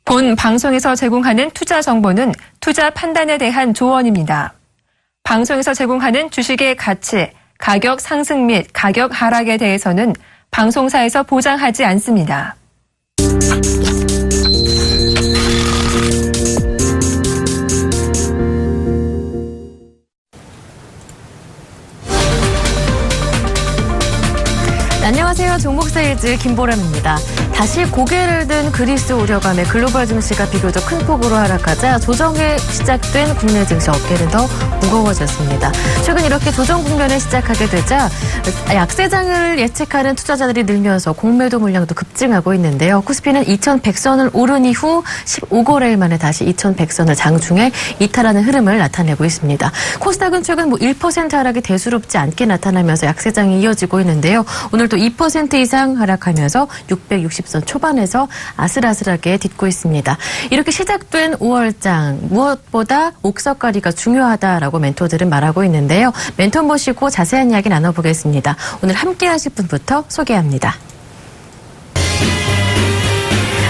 본 방송에서 제공하는 투자 정보는 투자 판단에 대한 조언입니다. 방송에서 제공하는 주식의 가치, 가격 상승 및 가격 하락에 대해서는 방송사에서 보장하지 않습니다. 안녕하세요. 종목세일즈 김보람입니다. 다시 고개를 든 그리스 우려감에 글로벌 증시가 비교적 큰 폭으로 하락하자 조정에 시작된 국내 증시 어깨는 더 무거워졌습니다. 최근 이렇게 조정 국면에 시작하게 되자 약세장을 예측하는 투자자들이 늘면서 공매도 물량도 급증하고 있는데요. 코스피는 2100선을 오른 이후 15거래일 만에 다시 2100선을 장중에 이탈하는 흐름을 나타내고 있습니다. 코스닥은 최근 1% 하락이 대수롭지 않게 나타나면서 약세장이 이어지고 있는데요. 오늘도 2% 이상 하락하면서 660선 초반에서 아슬아슬하게 딛고 있습니다. 이렇게 시작된 5월장, 무엇보다 옥석가리가 중요하다라고 멘토들은 말하고 있는데요. 멘토 모시고 자세한 이야기 나눠보겠습니다. 오늘 함께 하실 분부터 소개합니다.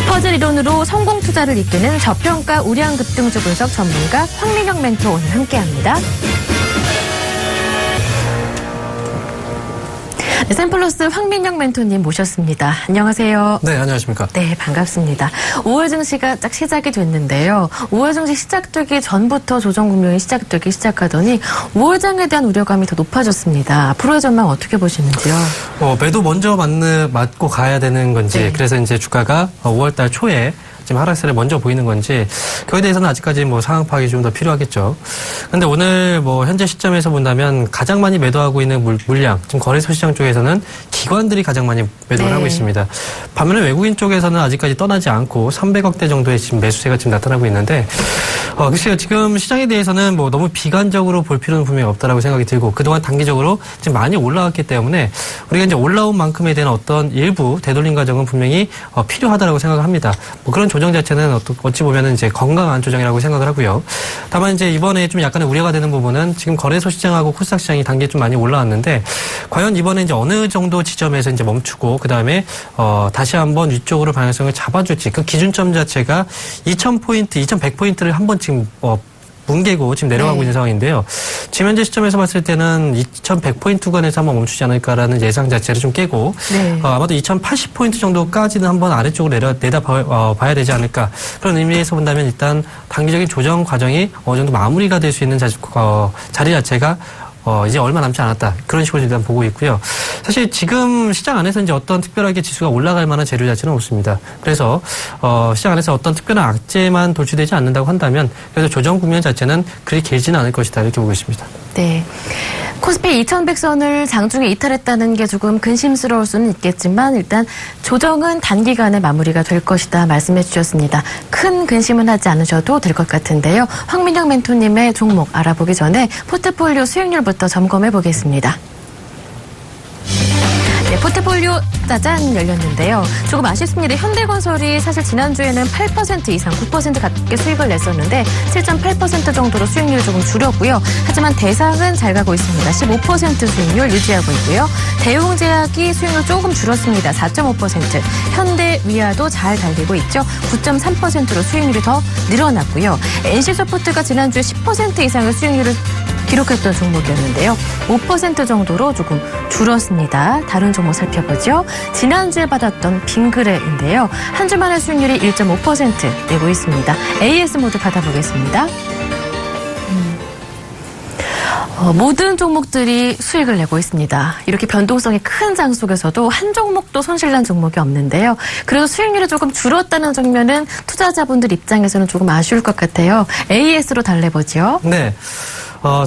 퍼즐 이론으로 성공 투자를 이끄는 저평가 우량 급등주 분석 전문가 황민영 멘토 오늘 함께합니다. 네, 샘플러스 황민영 멘토님 모셨습니다. 안녕하세요. 네, 안녕하십니까. 네, 반갑습니다. 5월 증시가 딱 시작이 됐는데요. 5월 증시 시작되기 전부터 조정 국면이 시작되기 시작하더니 5월장에 대한 우려감이 더 높아졌습니다. 앞으로의 전망 어떻게 보시는지요? 매도 먼저 맞고 가야 되는 건지, 네. 그래서 이제 주가가 5월달 초에 지금 하락세를 먼저 보이는 건지, 그거에 대해서는 아직까지 상황 파악이 좀 더 필요하겠죠. 근데 오늘 현재 시점에서 본다면 가장 많이 매도하고 있는 물량, 지금 거래소 시장 쪽에서는 기관들이 가장 많이 매도를 하고 있습니다. 반면에 외국인 쪽에서는 아직까지 떠나지 않고 300억대 정도의 지금 매수세가 지금 나타나고 있는데, 글쎄요, 지금 시장에 대해서는 너무 비관적으로 볼 필요는 분명히 없다라고 생각이 들고, 그동안 단기적으로 지금 많이 올라왔기 때문에 우리가 이제 올라온 만큼에 대한 어떤 일부 되돌림 과정은 분명히 필요하다라고 생각을 합니다. 그런 조정 자체는 어찌 보면은 이제 건강한 조정이라고 생각을 하고요. 다만 이제 이번에 좀 약간의 우려가 되는 부분은 지금 거래소 시장하고 코스닥 시장이 단계 좀 많이 올라왔는데, 과연 이번에 이제 어느 정도 지점에서 이제 멈추고 그다음에 다시 한번 위쪽으로 방향성을 잡아줄지, 그 기준점 자체가 2000포인트, 2100포인트를 한번 지금 뭉개고 지금 내려가고 있는 상황인데요. 지금 현재 시점에서 봤을 때는 2100포인트 구간에서 한번 멈추지 않을까라는 예상 자체를 좀 깨고, 아마도 2080포인트 정도까지는 한번 아래쪽으로 봐야 되지 않을까. 그런 의미에서 본다면 일단 단기적인 조정 과정이 어느 정도 마무리가 될 수 있는 자리 자체가 이제 얼마 남지 않았다. 그런 식으로 일단 보고 있고요. 사실 지금 시장 안에서 이제 어떤 특별하게 지수가 올라갈 만한 재료 자체는 없습니다. 그래서 시장 안에서 어떤 특별한 악재만 돌출되지 않는다고 한다면, 그래서 조정 국면 자체는 그리 길지는 않을 것이다, 이렇게 보고 있습니다. 네. 코스피 2100선을 장중에 이탈했다는 게 조금 근심스러울 수는 있겠지만 일단 조정은 단기간에 마무리가 될 것이다 말씀해 주셨습니다. 큰 근심은 하지 않으셔도 될 것 같은데요. 황민영 멘토님의 종목 알아보기 전에 포트폴리오 수익률부터 점검해 보겠습니다. 네, 포트폴리오 짜잔 열렸는데요. 조금 아쉽습니다. 현대건설이 사실 지난주에는 8% 이상 9% 가깝게 수익을 냈었는데 7.8% 정도로 수익률을 조금 줄였고요. 하지만 대상은 잘 가고 있습니다. 15% 수익률 유지하고 있고요. 대웅제약이 수익률 조금 줄었습니다. 4.5%. 현대위아도 잘 달리고 있죠. 9.3%로 수익률이 더 늘어났고요. NC소프트가 지난주에 10% 이상의 수익률을 기록했던 종목이었는데요. 5% 정도로 조금 줄었습니다. 다른 종목 살펴보죠. 지난주에 받았던 빙그레인데요. 한 주 만에 수익률이 1.5% 내고 있습니다. AS 모두 받아보겠습니다. 모든 종목들이 수익을 내고 있습니다. 이렇게 변동성이 큰 장 속에서도 한 종목도 손실난 종목이 없는데요. 그래도 수익률이 조금 줄었다는 장면은 투자자분들 입장에서는 조금 아쉬울 것 같아요. AS로 달래보죠. 네.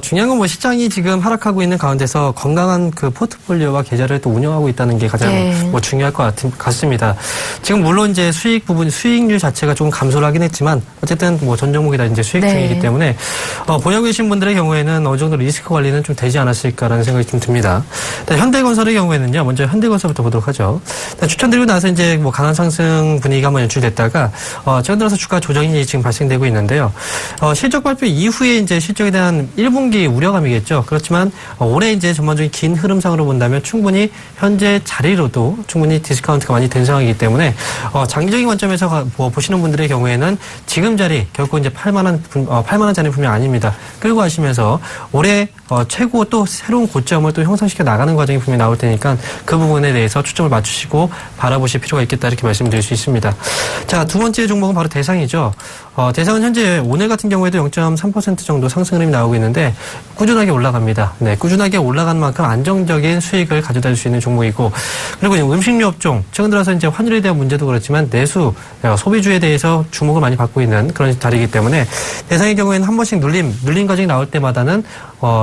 중요한 건 시장이 지금 하락하고 있는 가운데서 건강한 그 포트폴리오와 계좌를 또 운영하고 있다는 게 가장 중요할 것 같습니다. 지금 물론 이제 수익률 자체가 조금 감소를 하긴 했지만 어쨌든 전 종목이 다 이제 수익 중이기 때문에 보유하고 계신 분들의 경우에는 어느 정도 리스크 관리는 좀 되지 않았을까라는 생각이 좀 듭니다. 현대건설의 경우에는요, 먼저 현대건설부터 보도록 하죠. 추천드리고 나서 이제 강한 상승 분위기가 한번 연출됐다가 최근 들어서 주가 조정이 지금 발생되고 있는데요. 실적 발표 이후에 이제 실적에 대한 1분기 우려감이겠죠. 그렇지만 올해 이제 전반적인 긴 흐름상으로 본다면 충분히 현재 자리로도 충분히 디스카운트가 많이 된 상황이기 때문에 장기적인 관점에서 보시는 분들의 경우에는 지금 자리 결코 이제 8만 원 자리 분명 아닙니다. 끌고 가시면서 올해 최고 또 새로운 고점을 또 형성시켜 나가는 과정이 분명히 나올 테니까 그 부분에 대해서 초점을 맞추시고 바라보실 필요가 있겠다 이렇게 말씀드릴 수 있습니다. 자, 두 번째 종목은 바로 대상이죠. 대상은 현재 오늘 같은 경우에도 0.3% 정도 상승 흐름이 나오고 있는데 꾸준하게 올라갑니다. 네, 꾸준하게 올라간 만큼 안정적인 수익을 가져다 줄 수 있는 종목이고, 그리고 음식료 업종 최근 들어서 이제 환율에 대한 문제도 그렇지만 내수 소비주에 대해서 주목을 많이 받고 있는 그런 자리이기 때문에 대상의 경우에는 한 번씩 눌림 과정이 나올 때마다는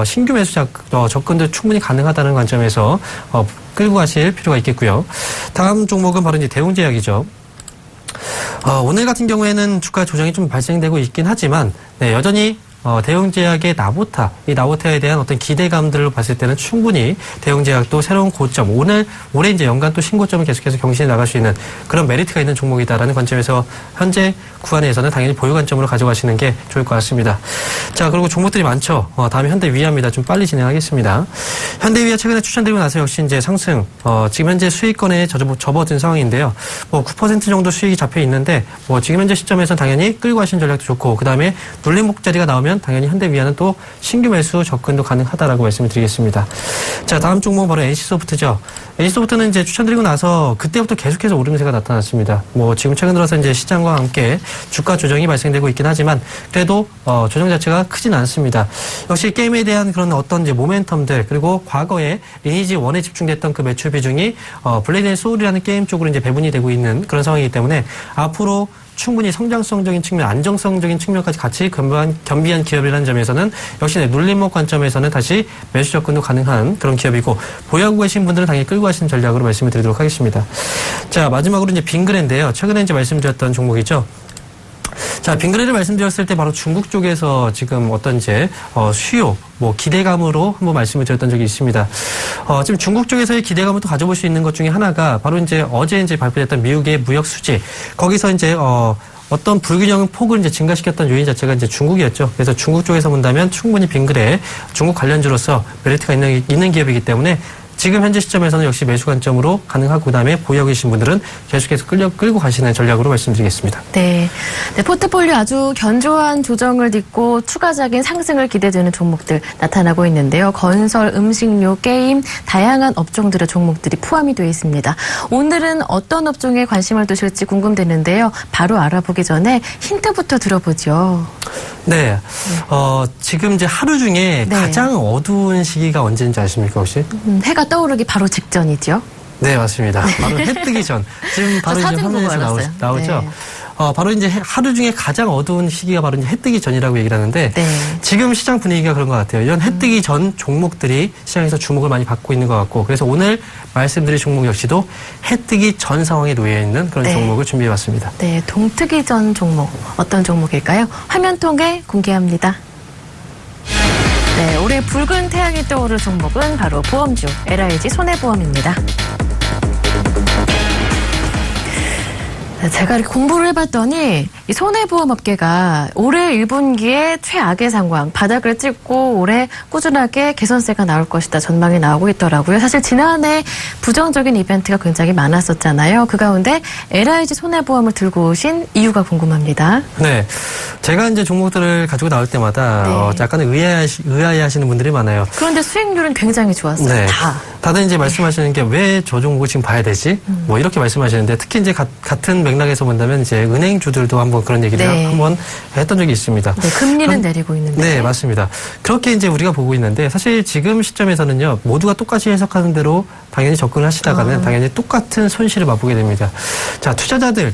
신규 매수 접근도 충분히 가능하다는 관점에서 끌고 가실 필요가 있겠고요. 다음 종목은 바로 이제 대웅제약이죠. 오늘 같은 경우에는 주가 조정이 좀 발생되고 있긴 하지만, 네, 여전히 대웅제약의 이 나보타에 대한 어떤 기대감들을 봤을 때는 충분히 대웅제약도 새로운 고점, 올해 이제 연간 또 신고점을 계속해서 경신해 나갈 수 있는 그런 메리트가 있는 종목이다라는 관점에서 현재 구간에서는 당연히 보유 관점으로 가져가시는 게 좋을 것 같습니다. 자, 그리고 종목들이 많죠. 다음에 현대위아입니다. 좀 빨리 진행하겠습니다. 현대위아 최근에 추천드리고 나서 역시 이제 상승, 지금 현재 수익권에 접어든 상황인데요. 9% 정도 수익이 잡혀 있는데, 지금 현재 시점에서는 당연히 끌고 가시는 전략도 좋고, 그 다음에 눌림목 자리가 나오면 당연히 현대위아는 또 신규 매수 접근도 가능하다라고 말씀을 드리겠습니다. 자, 다음 종목은 바로 NC소프트죠. NC소프트는 이제 추천드리고 나서 그때부터 계속해서 오름세가 나타났습니다. 지금 최근 들어서 이제 시장과 함께 주가 조정이 발생되고 있긴 하지만 그래도 조정 자체가 크진 않습니다. 역시 게임에 대한 그런 어떤 이제 모멘텀들, 그리고 과거에 리니지 1에 집중됐던 그 매출 비중이 블레이드 앤 소울이라는 게임 쪽으로 이제 배분이 되고 있는 그런 상황이기 때문에 앞으로 충분히 성장성적인 측면, 안정성적인 측면까지 같이 겸비한 기업이라는 점에서는 역시 눌림목 관점에서는 다시 매수 접근도 가능한 그런 기업이고, 보유하고 계신 분들은 당연히 끌고 가시는 전략으로 말씀을 드리도록 하겠습니다. 자, 마지막으로 이제 빙그레인데요. 최근에 이제 말씀드렸던 종목이죠. 자, 빙그레를 말씀드렸을 때 바로 중국 쪽에서 지금 어떤 이제 수요, 기대감으로 한번 말씀을 드렸던 적이 있습니다. 지금 중국 쪽에서의 기대감을 또 가져볼 수 있는 것 중에 하나가 바로 이제 어제 이제 발표됐던 미국의 무역 수지, 거기서 이제 어떤 불균형 폭을 이제 증가시켰던 요인 자체가 이제 중국이었죠. 그래서 중국 쪽에서 본다면 충분히 빙그레 중국 관련주로서 메리트가 있는 기업이기 때문에 지금 현재 시점에서는 역시 매수 관점으로 가능하고, 그다음에 보유하고 계신 분들은 계속해서 끌고 가시는 전략으로 말씀드리겠습니다. 네. 포트폴리오 아주 견조한 조정을 딛고 추가적인 상승을 기대되는 종목들 나타나고 있는데요. 건설, 음식료, 게임, 다양한 업종들의 종목들이 포함이 되어 있습니다. 오늘은 어떤 업종에 관심을 두실지 궁금되는데요. 바로 알아보기 전에 힌트부터 들어보죠. 네. 지금 이제 하루 중에 가장 어두운 시기가 언제인지 아십니까, 혹시? 해가 떠오르기 바로 직전이죠. 네, 맞습니다. 바로 해 뜨기 전. 지금 바로 이제 화면에서 나오죠. 네. 바로 이제 하루 중에 가장 어두운 시기가 바로 이제 해 뜨기 전이라고 얘기를 하는데, 지금 시장 분위기가 그런 것 같아요. 이런 해 뜨기 전 종목들이 시장에서 주목을 많이 받고 있는 것 같고, 그래서 오늘 말씀드릴 종목 역시도 해 뜨기 전 상황에 놓여 있는 그런 종목을 준비해봤습니다. 네, 동트기 전 종목 어떤 종목일까요? 화면 통해 공개합니다. 네, 올해 붉은 태양이 떠오를 종목은 바로 보험주 LIG 손해보험입니다. 제가 이렇게 공부를 해봤더니 이 손해보험업계가 올해 1분기에 최악의 상황, 바닥을 찍고 올해 꾸준하게 개선세가 나올 것이다 전망이 나오고 있더라고요. 사실 지난해 부정적인 이벤트가 굉장히 많았었잖아요. 그 가운데 LIG 손해보험을 들고 오신 이유가 궁금합니다. 네, 제가 이제 종목들을 가지고 나올 때마다 약간 의아해하시는 분들이 많아요. 그런데 수익률은 굉장히 좋았어요. 네. 다들 이제 말씀하시는 게 왜 저 종목을 지금 봐야 되지? 이렇게 말씀하시는데, 특히 이제 같은 맥락에서 본다면 이제 은행주들도 한번 그런 얘기를 한번 했던 적이 있습니다. 네, 금리는 내리고 있는데. 네, 맞습니다. 그렇게 이제 우리가 보고 있는데, 사실 지금 시점에서는요, 모두가 똑같이 해석하는 대로 당연히 접근을 하시다가는 당연히 똑같은 손실을 맛보게 됩니다. 자, 투자자들,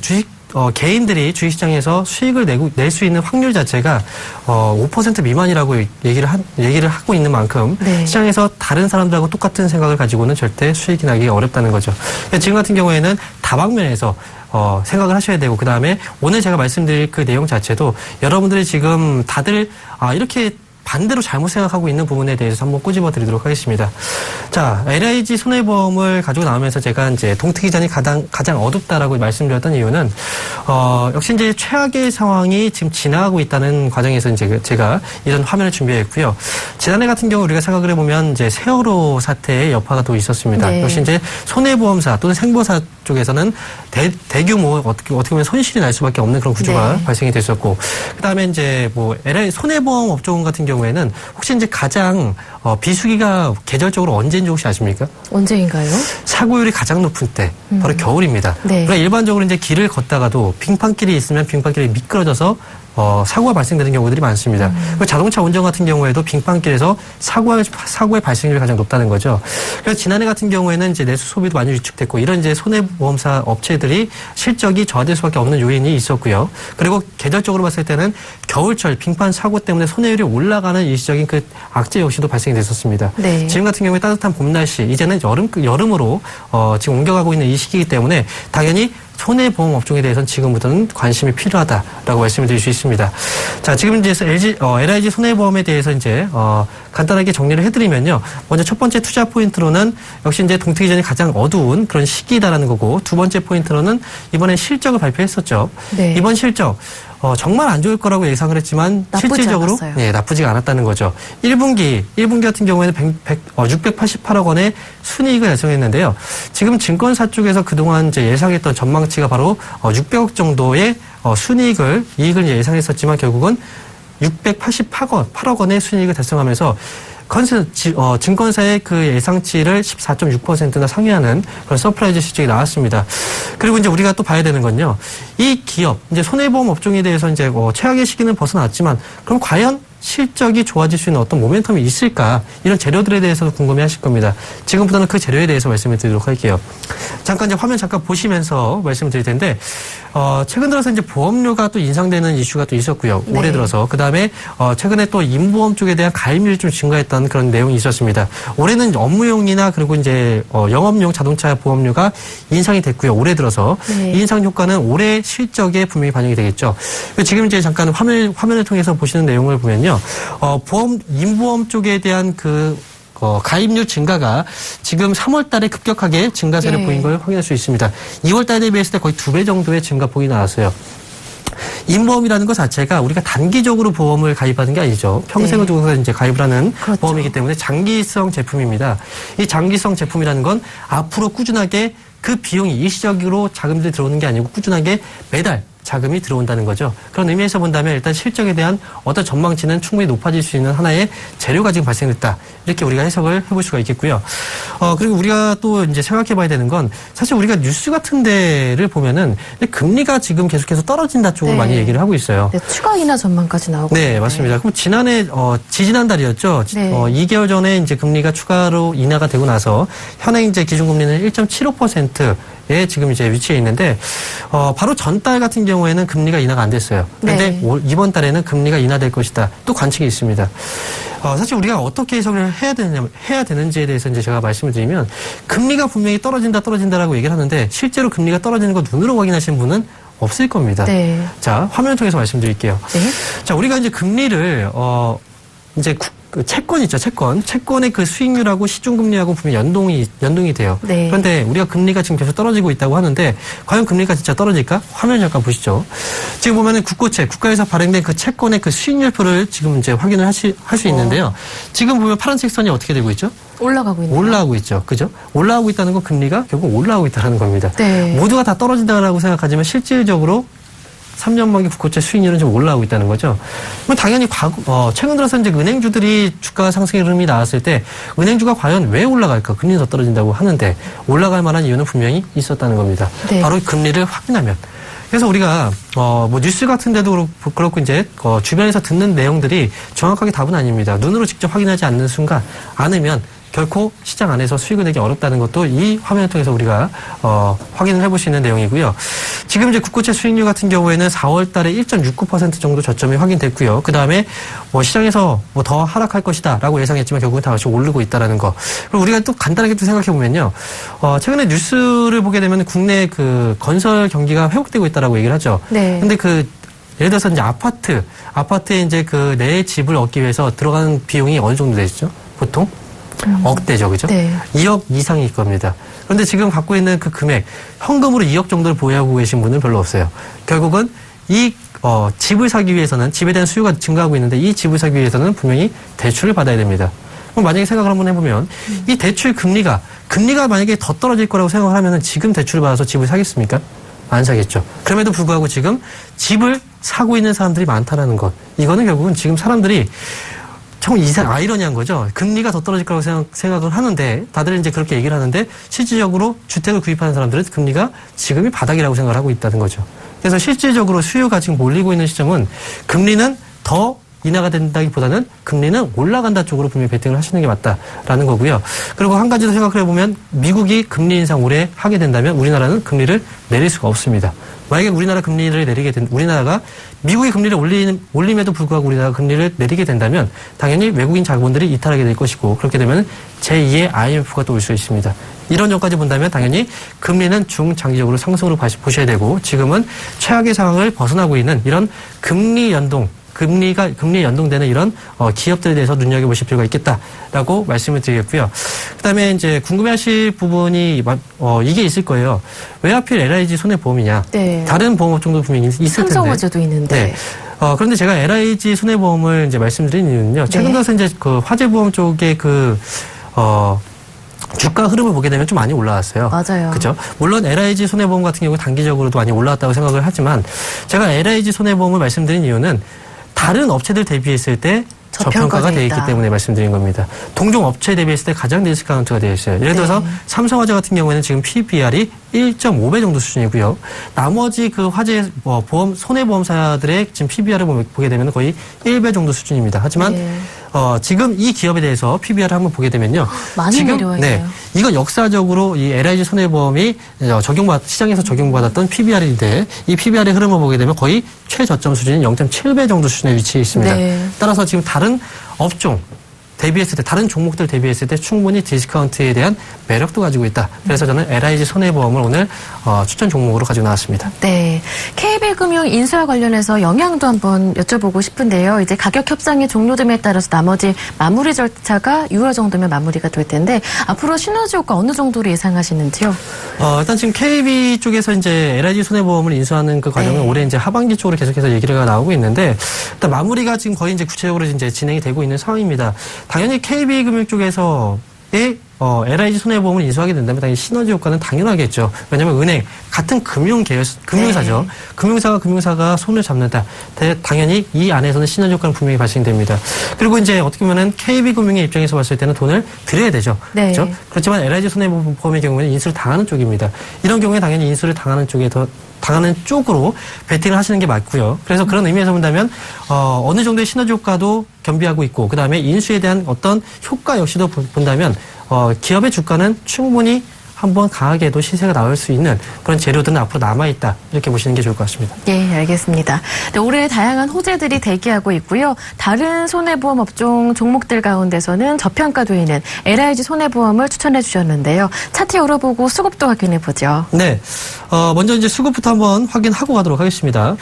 개인들이 주식시장에서 수익을 낼 수 있는 확률 자체가 5% 미만이라고 얘기를 하고 있는 만큼 시장에서 다른 사람들하고 똑같은 생각을 가지고는 절대 수익이 나기가 어렵다는 거죠. 지금 같은 경우에는 다방면에서 생각을 하셔야 되고, 그 다음에 오늘 제가 말씀드릴 그 내용 자체도 여러분들이 지금 다들 이렇게 반대로 잘못 생각하고 있는 부분에 대해서 한번 꼬집어 드리도록 하겠습니다. 자, LIG 손해보험을 가지고 나오면서 제가 이제 동특이전이 가장 어둡다라고 말씀드렸던 이유는, 역시 이제 최악의 상황이 지금 지나가고 있다는 과정에서 이제 제가 이런 화면을 준비했고요. 지난해 같은 경우 우리가 생각을 해보면 이제 세월호 사태의 여파가 또 있었습니다. 네. 역시 이제 손해보험사 또는 생보사 쪽에서는 대규모 어떻게 보면 손실이 날 수밖에 없는 그런 구조가 네. 발생이 됐었고, 그다음에 이제 뭐 LI 손해보험 업종 같은 경우에는 혹시 이제 가장 비수기가 계절적으로 언제인지 혹시 아십니까? 언제인가요? 사고율이 가장 높은 때 바로 겨울입니다. 네. 그러니까 일반적으로 이제 길을 걷다가도 빙판길이 있으면 빙판길이 미끄러져서 사고가 발생되는 경우들이 많습니다. 그리고 자동차 운전 같은 경우에도 빙판길에서 사고의 발생률이 가장 높다는 거죠. 그래서 지난해 같은 경우에는 이제 내수 소비도 많이 위축됐고 이런 이제 손해보험사 업체들이 실적이 저하될 수밖에 없는 요인이 있었고요. 그리고 계절적으로 봤을 때는 겨울철 빙판 사고 때문에 손해율이 올라가는 일시적인 그 악재 역시도 발생이 됐었습니다. 네. 지금 같은 경우에 따뜻한 봄 날씨, 이제는 여름으로 지금 옮겨가고 있는 이 시기이기 때문에 당연히 손해보험 업종에 대해서는 지금부터는 관심이 필요하다라고 말씀을 드릴 수 있습니다. 자, 지금 이제 LIG 손해보험에 대해서 이제 간단하게 정리를 해드리면요. 먼저 첫 번째 투자 포인트로는 역시 이제 동특이전이 가장 어두운 그런 시기다라는 거고, 두 번째 포인트로는 이번에 실적을 발표했었죠. 네. 이번 실적 정말 안 좋을 거라고 예상을 했지만 나쁘지 실질적으로 않았어요. 네, 나쁘지가 않았다는 거죠. 1분기 같은 경우에는 688억 원의 순이익을 달성했는데요. 지금 증권사 쪽에서 그동안 이제 예상했던 전망치가 바로 600억 정도의 이익을 예상했었지만 결국은 688억 원의 순이익을 달성하면서 증권사의 그 예상치를 14.6%나 상회하는 그런 서프라이즈 실적이 나왔습니다. 그리고 이제 우리가 또 봐야 되는 건요. 이 기업, 이제 손해보험 업종에 대해서 이제 최악의 시기는 벗어났지만 그럼 과연 실적이 좋아질 수 있는 어떤 모멘텀이 있을까? 이런 재료들에 대해서도 궁금해 하실 겁니다. 지금부터는 그 재료에 대해서 말씀을 드리도록 할게요. 잠깐 이제 화면 보시면서 말씀을 드릴 텐데, 최근 들어서 이제 보험료가 또 인상되는 이슈가 또 있었고요. 네. 올해 들어서. 그 다음에, 최근에 또 인보험 쪽에 대한 가입률이 좀 증가했던 그런 내용이 있었습니다. 올해는 업무용이나 그리고 이제, 영업용 자동차 보험료가 인상이 됐고요. 올해 들어서. 네. 이 인상 효과는 올해 실적에 분명히 반영이 되겠죠. 지금 이제 잠깐 화면을 통해서 보시는 내용을 보면요. 인보험 쪽에 대한 가입률 증가가 지금 3월 달에 급격하게 증가세를 네. 보인 걸 확인할 수 있습니다. 2월 달 대비했을 때 거의 2배 정도의 증가폭이 나왔어요. 인보험이라는 것 자체가 우리가 단기적으로 보험을 가입하는 게 아니죠. 평생을 네. 두고서 이제 가입을 하는 그렇죠. 보험이기 때문에 장기성 제품입니다. 이 장기성 제품이라는 건 앞으로 꾸준하게 그 비용이 일시적으로 자금들이 들어오는 게 아니고 꾸준하게 매달 자금이 들어온다는 거죠. 그런 의미에서 본다면 일단 실적에 대한 어떤 전망치는 충분히 높아질 수 있는 하나의 재료가 지금 발생됐다. 이렇게 우리가 해석을 해볼 수가 있겠고요. 그리고 우리가 또 이제 생각해 봐야 되는 건 사실 우리가 뉴스 같은 데를 보면은 금리가 지금 계속해서 떨어진다 쪽으로 네. 많이 얘기를 하고 있어요. 네, 추가 인하 전망까지 나오고 네, 있는데. 맞습니다. 그럼 지지난달이었죠. 네. 2개월 전에 이제 금리가 추가로 인하가 되고 나서 현행 이제 기준금리는 1.75%에 지금 이제 위치해 있는데, 바로 전달 같은 경우에는 금리가 인하가 안 됐어요. 그런데 네. 이번 달에는 금리가 인하될 것이다. 또 관측이 있습니다. 사실 우리가 어떻게 해석을 해야 되는지에 대해서 이제 제가 말씀을 드리면, 금리가 분명히 떨어진다라고 얘기를 하는데, 실제로 금리가 떨어지는 거 눈으로 확인하시는 분은 없을 겁니다. 네. 자, 화면을 통해서 말씀드릴게요. 네. 자, 우리가 이제 금리를, 이제 채권 있죠, 채권. 채권의 그 수익률하고 시중금리하고 분명히 연동이 돼요. 네. 그런데 우리가 금리가 지금 계속 떨어지고 있다고 하는데, 과연 금리가 진짜 떨어질까? 화면 잠깐 보시죠. 지금 보면은 국가에서 발행된 그 채권의 그 수익률표를 지금 이제 확인을 할 수 있는데요. 지금 보면 파란색 선이 어떻게 되고 있죠? 올라가고 있네요. 올라가고 있죠. 그죠? 올라가고 있다는 건 금리가 결국 올라가고 있다는 겁니다. 네. 모두가 다 떨어진다라고 생각하지만 실질적으로 3년 만기 국고채 수익률은 좀 올라오고 있다는 거죠. 그럼 당연히 최근 들어서 이제 은행주들이 주가 상승의 흐름이 나왔을 때 은행주가 과연 왜 올라갈까? 금리는 더 떨어진다고 하는데 올라갈 만한 이유는 분명히 있었다는 겁니다. 네. 바로 금리를 확인하면. 그래서 우리가 뭐 뉴스 같은 데도 그렇고 이제 주변에서 듣는 내용들이 정확하게 답은 아닙니다. 눈으로 직접 확인하지 않으면 결코 시장 안에서 수익을 내기 어렵다는 것도 이 화면을 통해서 우리가 확인을 해볼 수 있는 내용이고요. 지금 이제 국고채 수익률 같은 경우에는 4월 달에 1.69% 정도 저점이 확인됐고요. 그 다음에 뭐 시장에서 뭐 더 하락할 것이다라고 예상했지만 결국은 다시 오르고 있다라는 거. 그리고 우리가 또 간단하게 또 생각해 보면요. 최근에 뉴스를 보게 되면 국내 그 건설 경기가 회복되고 있다라고 얘기를 하죠. 네. 근데 예를 들어서 이제 아파트에 이제 그 내 집을 얻기 위해서 들어가는 비용이 어느 정도 되시죠? 보통? 억대죠, 그죠? 네. 2억 이상일 겁니다. 그런데 지금 갖고 있는 그 금액, 현금으로 2억 정도를 보유하고 계신 분은 별로 없어요. 결국은 이 집을 사기 위해서는, 집에 대한 수요가 증가하고 있는데 이 집을 사기 위해서는 분명히 대출을 받아야 됩니다. 그럼 만약에 생각을 한번 해보면 이 대출 금리가 만약에 더 떨어질 거라고 생각을 하면은 지금 대출을 받아서 집을 사겠습니까? 안 사겠죠. 그럼에도 불구하고 지금 집을 사고 있는 사람들이 많다라는 것. 이거는 결국은 지금 사람들이 정 아이러니한 거죠. 금리가 더 떨어질 거라고 생각을 하는데 다들 이제 그렇게 얘기를 하는데 실질적으로 주택을 구입하는 사람들은 금리가 지금이 바닥이라고 생각을 하고 있다는 거죠. 그래서 실질적으로 수요가 지금 몰리고 있는 시점은 금리는 더 인하가 된다기보다는 금리는 올라간다 쪽으로 분명히 베팅을 하시는 게 맞다라는 거고요. 그리고 한 가지 더 생각을 해보면 미국이 금리 인상 올해 하게 된다면 우리나라는 금리를 내릴 수가 없습니다. 만약에 우리나라 금리를 내리게 우리나라가 미국이 금리를 올림에도 불구하고 우리나라가 금리를 내리게 된다면 당연히 외국인 자본들이 이탈하게 될 것이고 그렇게 되면 제2의 IMF가 또 올 수 있습니다. 이런 점까지 본다면 당연히 금리는 중장기적으로 상승으로 보셔야 되고 지금은 최악의 상황을 벗어나고 있는 이런 금리에 연동되는 이런 기업들에 대해서 눈여겨보실 필요가 있겠다라고 말씀을 드리겠고요. 그다음에 이제 궁금해하실 부분이 이게 있을 거예요. 왜 하필 LIG 손해보험이냐? 네. 다른 보험업종도 분명히 있을 텐데. 삼성화재도 있는데. 네. 그런데 제가 LIG 손해보험을 이제 말씀드린 이유는요. 최근 들어서 이제 그 화재보험 쪽에 주가 흐름을 보게 되면 좀 많이 올라왔어요. 맞아요. 그죠? 물론 LIG 손해보험 같은 경우 단기적으로도 많이 올라왔다고 생각을 하지만 제가 LIG 손해보험을 말씀드린 이유는 다른 업체들 대비했을 때 저평가가 되어 있기 때문에 말씀드린 겁니다. 동종 업체 대비했을 때 가장 디스카운트가 되어 있어요. 예를 들어서 삼성화재 같은 경우에는 지금 PBR이 1.5배 정도 수준이고요. 나머지 그 화재 손해보험사들의 지금 PBR을 보게 되면 거의 1배 정도 수준입니다. 하지만 지금 이 기업에 대해서 PBR을 한번 보게 되면요. 많이 지금 내려와 있네요. 이건 역사적으로 이 LIG 손해보험이 시장에서 적용받았던 PBR인데 이 PBR의 흐름을 보게 되면 거의 최저점 수준인 0.7배 정도 수준에 위치해 있습니다. 네. 따라서 지금 다른 업종 대비했을 때 다른 종목들 대비했을 때 충분히 디스카운트에 대한 매력도 가지고 있다. 그래서 저는 LIG 손해보험을 오늘 추천 종목으로 가지고 나왔습니다. 네, KB금융 인수와 관련해서 영향도 한번 여쭤보고 싶은데요. 이제 가격 협상이 종료됨에 따라서 나머지 마무리 절차가 6월 정도면 마무리가 될 텐데 앞으로 시너지 효과 어느 정도로 예상하시는지요? 일단 지금 KB 쪽에서 이제 LIG 손해보험을 인수하는 그 과정은 올해 이제 하반기 쪽으로 계속해서 얘기가 나오고 있는데 일단 마무리가 지금 거의 이제 구체적으로 이제 진행이 되고 있는 상황입니다. 당연히 KB금융 쪽에서의 LIG 손해보험을 인수하게 된다면 당연히 시너지 효과는 당연하겠죠. 왜냐하면 은행 같은 금융사죠. 네. 금융사가 금융사가 손을 잡는다. 당연히 이 안에서는 시너지 효과는 분명히 발생됩니다. 그리고 이제 어떻게 보면은 KB금융의 입장에서 봤을 때는 돈을 드려야 되죠. 네. 그렇죠? 그렇지만 LIG 손해보험의 경우에는 인수를 당하는 쪽입니다. 이런 경우에 당연히 인수를 당하는 쪽으로 베팅을 하시는 게 맞고요. 그래서 그런 의미에서 본다면 어느 정도의 시너지 효과도 겸비하고 있고 그다음에 인수에 대한 어떤 효과 역시도 본다면 기업의 주가는 충분히 한번 강하게도 시세가 나올 수 있는 그런 재료들은 앞으로 남아있다. 이렇게 보시는 게 좋을 것 같습니다. 예, 알겠습니다. 네, 올해 다양한 호재들이 대기하고 있고요. 다른 손해보험 업종 종목들 가운데서는 저평가되어 있는 LIG 손해보험을 추천해 주셨는데요. 차트 열어보고 수급도 확인해 보죠. 네. 먼저 이제 수급부터 한번 확인하고 가도록 하겠습니다.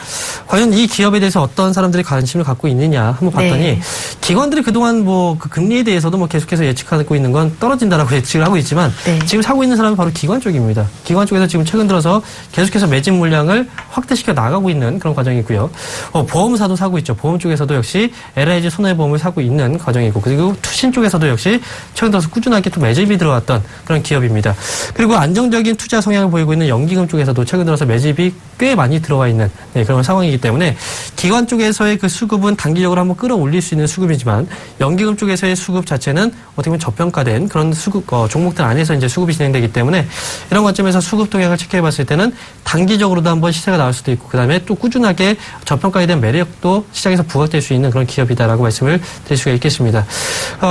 과연 이 기업에 대해서 어떤 사람들이 관심을 갖고 있느냐 한번 봤더니 네. 기관들이 그동안 그 금리에 대해서도 계속해서 예측하고 있는 건 떨어진다라고 예측을 하고 있지만 네. 지금 사고 있는 사람은 바로 기관 쪽입니다. 기관 쪽에서 지금 최근 들어서 계속해서 매집 물량을 확대시켜 나가고 있는 그런 과정이고요. 보험사도 사고 있죠. 보험 쪽에서도 역시 LIG 손해보험을 사고 있는 과정이고 그리고 투신 쪽에서도 역시 최근 들어서 꾸준하게 또 매집이 들어왔던 그런 기업입니다. 그리고 안정적인 투자 성향을 보이고 있는 연기금 쪽에서도 최근 들어서 매집이 꽤 많이 들어와 있는 그런 상황이기 때문에 기관 쪽에서의 그 수급은 단기적으로 한번 끌어올릴 수 있는 수급이지만 연기금 쪽에서의 수급 자체는 어떻게 보면 저평가된 그런 수급 종목들 안에서 이제 수급이 진행되기 때문에 이런 관점에서 수급 동향을 체크해 봤을 때는 단기적으로도 한번 시세가 나올 수도 있고 그다음에 또 꾸준하게 저평가에 대한 매력도 시장에서 부각될 수 있는 그런 기업이다라고 말씀을 드릴 수가 있겠습니다.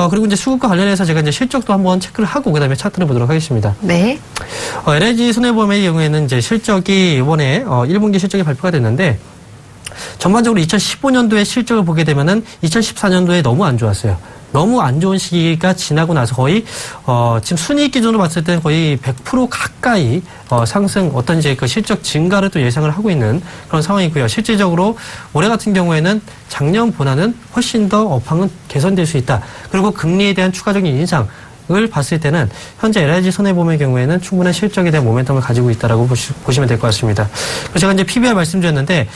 그리고 이제 수급과 관련해서 제가 이제 실적도 한번 체크를 하고 그다음에 차트를 보도록 하겠습니다. 네. LIG 손해보험의 경우에는 이제 실적이 이번에 1분기 실적이 발표가 됐는데 전반적으로 2015년도에 실적을 보게 되면은 2014년도에 너무 안 좋았어요. 너무 안 좋은 시기가 지나고 나서 거의 지금 순이익 기준으로 봤을 때는 거의 100% 가까이 상승 어떤 이제 그 실적 증가를 또 예상을 하고 있는 그런 상황이고요. 실질적으로 올해 같은 경우에는 작년보다는 훨씬 더 업황은 개선될 수 있다. 그리고 금리에 대한 추가적인 인상 을 봤을 때는 현재 LIG 손해보험의 경우에는 충분한 실적에 대한 모멘텀을 가지고 있다라고 보시면 될 것 같습니다. 그래서 제가 이제 PBR 말씀드렸는데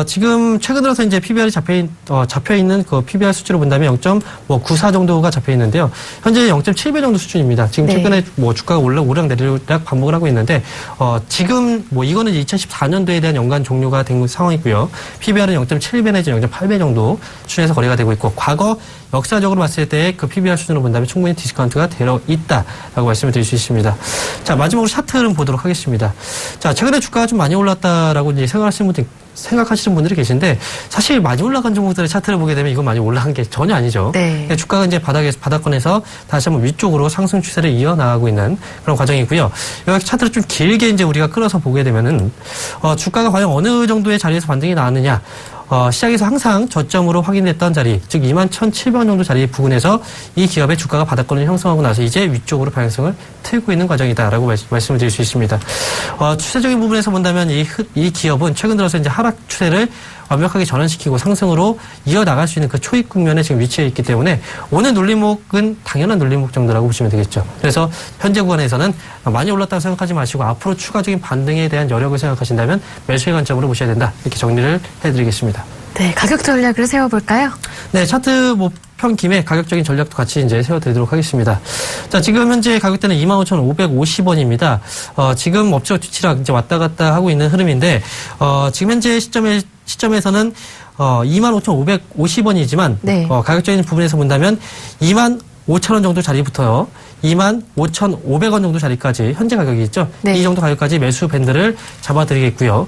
지금 최근 들어서 이제 PBR이 잡혀 있는 그 PBR 수치로 본다면 0.94 정도가 잡혀 있는데요. 현재 0.7배 정도 수준입니다. 지금 최근에 뭐 주가가 오르락 내리락 반복을 하고 있는데 지금 뭐 이거는 2014년도에 대한 연간 종료가 된 상황이고요. PBR은 0.7배 내지 0.8배 정도 수준에서 거래가 되고 있고 과거 역사적으로 봤을 때 그 PBR 수준으로 본다면 충분히 디스카운트가 되어 있다라고 말씀을 드릴 수 있습니다. 자, 마지막으로 차트 흐름 보도록 하겠습니다. 자, 최근에 주가가 좀 많이 올랐다라고 이제 생각하시는 분들이 계신데 사실 많이 올라간 종목들의 차트를 보게 되면 이건 많이 올라간 게 전혀 아니죠. 네. 주가가 이제 바닥권에서 다시 한번 위쪽으로 상승 추세를 이어나가고 있는 그런 과정이고요. 여기 차트를 좀 길게 이제 우리가 끌어서 보게 되면은 주가가 과연 어느 정도의 자리에서 반등이 나왔느냐. 시장에서 항상 저점으로 확인됐던 자리, 즉 21,700원 정도 자리 부근에서 이 기업의 주가가 바닥권을 형성하고 나서 이제 위쪽으로 방향성을 틀고 있는 과정이다라고 말씀을 드릴 수 있습니다. 추세적인 부분에서 본다면 이 기업은 최근 들어서 이제 하락 추세를 완벽하게 전환시키고 상승으로 이어나갈 수 있는 그 초입 국면에 지금 위치해 있기 때문에 오늘 눌림목은 당연한 눌림목 정도라고 보시면 되겠죠. 그래서 현재 구간에서는 많이 올랐다고 생각하지 마시고 앞으로 추가적인 반등에 대한 여력을 생각하신다면 매수의 관점으로 보셔야 된다. 이렇게 정리를 해드리겠습니다. 네, 가격 전략을 세워볼까요? 네, 차트 편 김에 가격적인 전략도 같이 이제 세워드리도록 하겠습니다. 자, 지금 현재 가격대는 25,550원입니다. 지금 엎치락뒤치락 이제 왔다 갔다 하고 있는 흐름인데, 지금 현재 시점에서는 25,550원이지만, 네. 가격적인 부분에서 본다면 25,000원 정도 자리부터요. 25,500원 정도 자리까지 현재 가격이 있죠. 네. 이 정도 가격까지 매수 밴드를 잡아드리겠고요.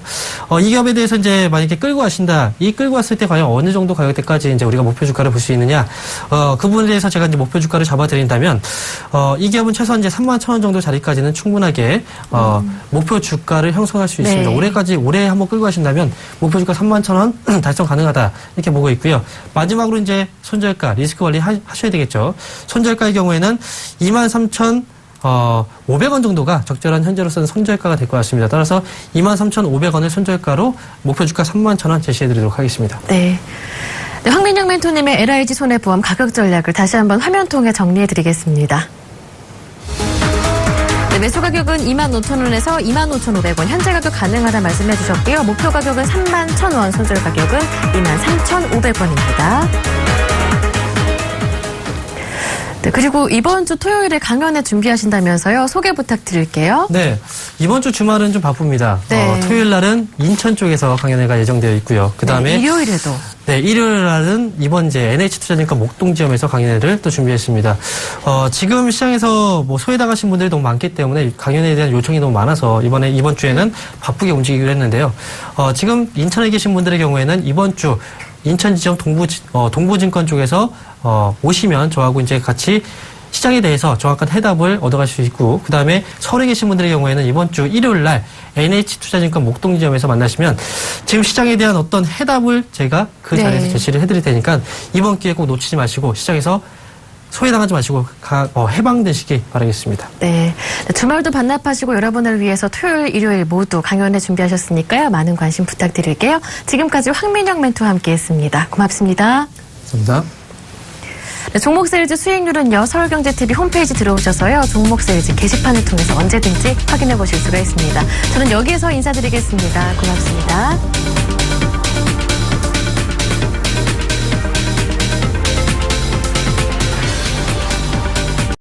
이 기업에 대해서 이제 만약에 끌고 가신다. 이 끌고 왔을 때 과연 어느 정도 가격대까지 이제 우리가 목표 주가를 볼 수 있느냐. 그 부분에 대해서 제가 이제 목표 주가를 잡아드린다면, 이 기업은 최소한 이제 31,000원 정도 자리까지는 충분하게, 목표 주가를 형성할 수 있습니다. 네. 올해 한번 끌고 가신다면 목표 주가 31,000원 달성 가능하다. 이렇게 보고 있고요. 마지막으로 이제 손절가, 리스크 관리 하셔야 되겠죠. 손절가의 경우에는 23,500원 정도가 적절한 현재로서는 손절가가 될 것 같습니다. 따라서 23,500원을 손절가로 목표 주가 31,000원 제시해드리도록 하겠습니다. 네. 네, 황민영 멘토님의 LIG 손해보험 가격 전략을 다시 한번 화면 통해 정리해드리겠습니다. 네, 매수 가격은 25,000원에서 25,500원, 현재 가격 가능하다 말씀해 주셨고요. 목표 가격은 31,000원, 손절 가격은 23,500원입니다. 네, 그리고 이번 주 토요일에 강연회 준비하신다면서요. 소개 부탁드릴게요. 네. 이번 주 주말은 좀 바쁩니다. 네. 토요일 날은 인천 쪽에서 강연회가 예정되어 있고요. 그 다음에. 네, 일요일에도. 네, 일요일 날은 이번 이제 NH투자증권 목동지점에서 강연회를 또 준비했습니다. 지금 시장에서 뭐 소외당하신 분들이 너무 많기 때문에 강연회에 대한 요청이 너무 많아서 이번 주에는 바쁘게 움직이기로 했는데요. 지금 인천에 계신 분들의 경우에는 이번 주 인천 지점 동부증권 쪽에서 오시면 저하고 이제 같이 시장에 대해서 정확한 해답을 얻어갈 수 있고, 그 다음에 서울에 계신 분들의 경우에는 이번 주 일요일 날 NH투자증권 목동지점에서 만나시면 지금 시장에 대한 어떤 해답을 제가 그 자리에서 제시를 해드릴 테니까 이번 기회 꼭 놓치지 마시고 시장에서 소외당하지 마시고 해방되시기 바라겠습니다. 네. 주말도 반납하시고 여러분을 위해서 토요일, 일요일 모두 강연회 준비하셨으니까요. 많은 관심 부탁드릴게요. 지금까지 황민영 멘토와 함께했습니다. 고맙습니다. 감사합니다. 네, 종목 세일즈 수익률은요. 서울경제TV 홈페이지 들어오셔서요. 종목 세일즈 게시판을 통해서 언제든지 확인해 보실 수가 있습니다. 저는 여기에서 인사드리겠습니다. 고맙습니다.